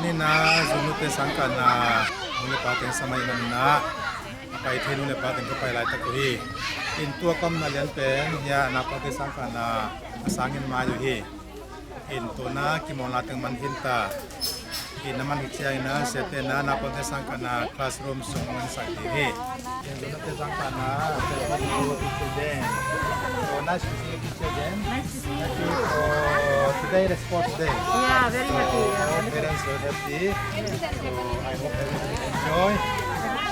ni na Zuunnute Sang na nulepa thei samai nan na pai thei nulepa thei ko pai lai ta hi in tua kom na lian pen ya Naupangte Sang na sangin ma yu hi in to na kimawl na teng man hin ta in naman hi chiang na sete na Naupangte Sang na classroom sung man sa hi in Zuunnute Sang na te ko teacher den so nice to see you teacher den happy for today the sports day. Yeah, very happy. Parents were happy. So I hope everybody enjoy.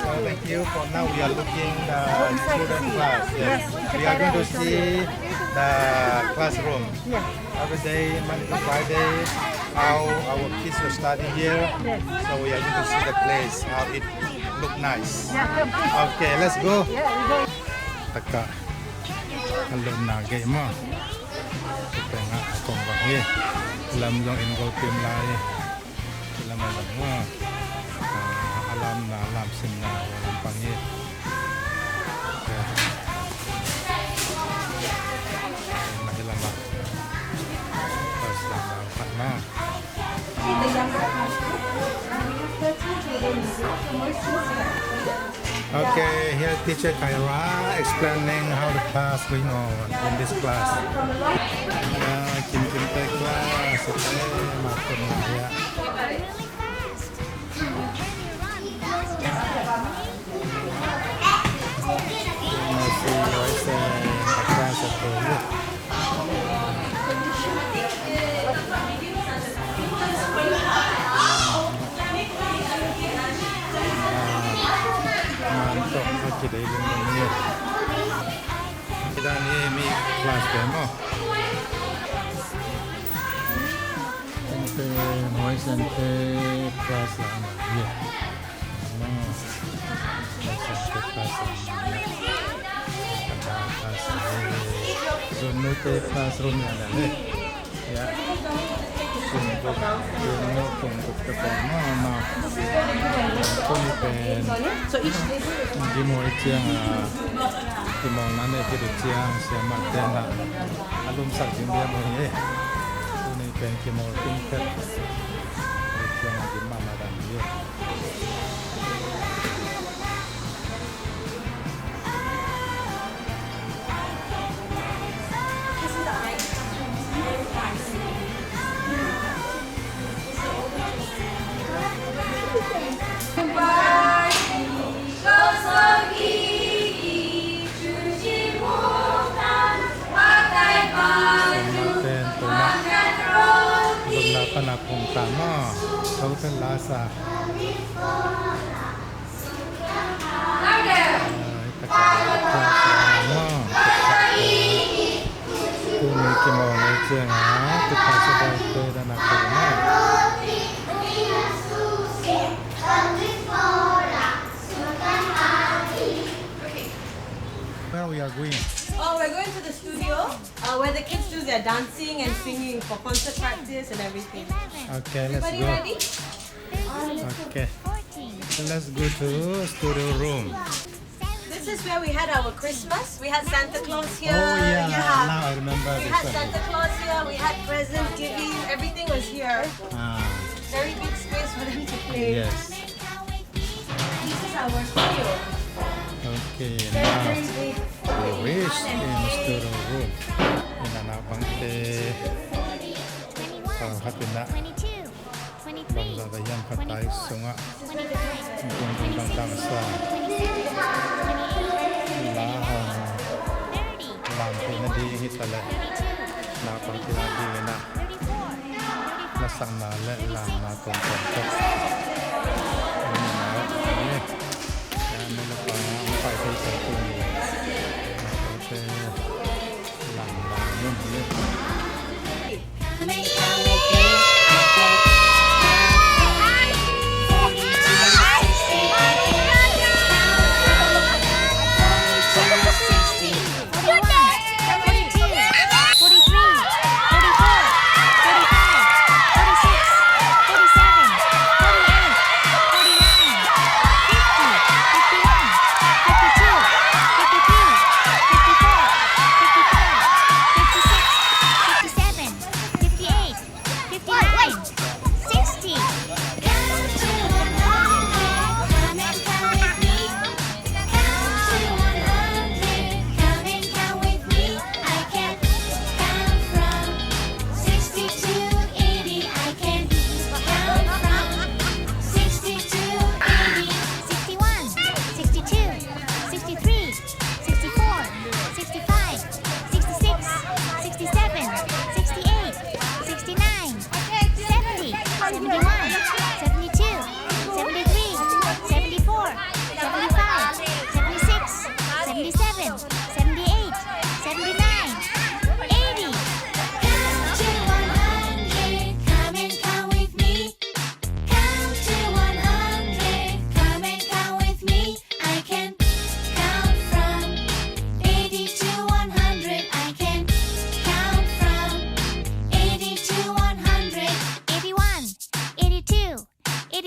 So thank you. For now we are looking the student class. Yes. We are going to see the classroom. Yeah. Every day, Monday to Friday, how our kids will study here. Yes. So we are going to see the place, how it look nice. Yeah. Okay, let's go. Yeah, we go. Taka alun na gay mo. Kita nga akong bangi. Alam yung ingol tim lai. Alam mo. Alam na alam sin na walang pangi. Nahilang ba? Tapos lang na hawhna. Okay, here teacher Kyra explaining how the class going on in this class. Kim teh class, makan ya. Masih rasa class atau kita ini kita ini kelas demo sampai mulai sampai kelas lama ya sampai kelas lama ada kelas Zuunnute classroom ada ya untuk ketemu pen di mo chiang kimawl na ne ti chiang siama tena alum sak jing dia mo ye ni pen kimawl tin te chiang di ma na dan ye na kung tama total lasa kimawl na chiang kita sabay pera na kuna where we are going. Oh, we're going to the studio where the kids do their dancing and singing for concert practice and everything. Okay, let's Everybody go. ready? Okay, so let's go to studio room. This is where we had our Christmas. We had Santa Claus here. Oh yeah, now I remember We this had one. Santa Claus here. We had present giving. Everything was here. Very big space for them to play. Yes. This is our studio. Okay, Very, now very big. we reached in studio room in Naupangte. Hawhna bangsa dayan patay sunga kung bangsa sa lahang lampi na di hitala Naupangte na di na nasang na le lang na tongkong yan nila pa ang pagkay sa kuni Naupangte lang yun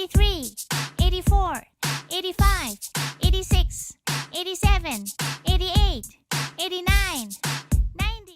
83, 84, 85,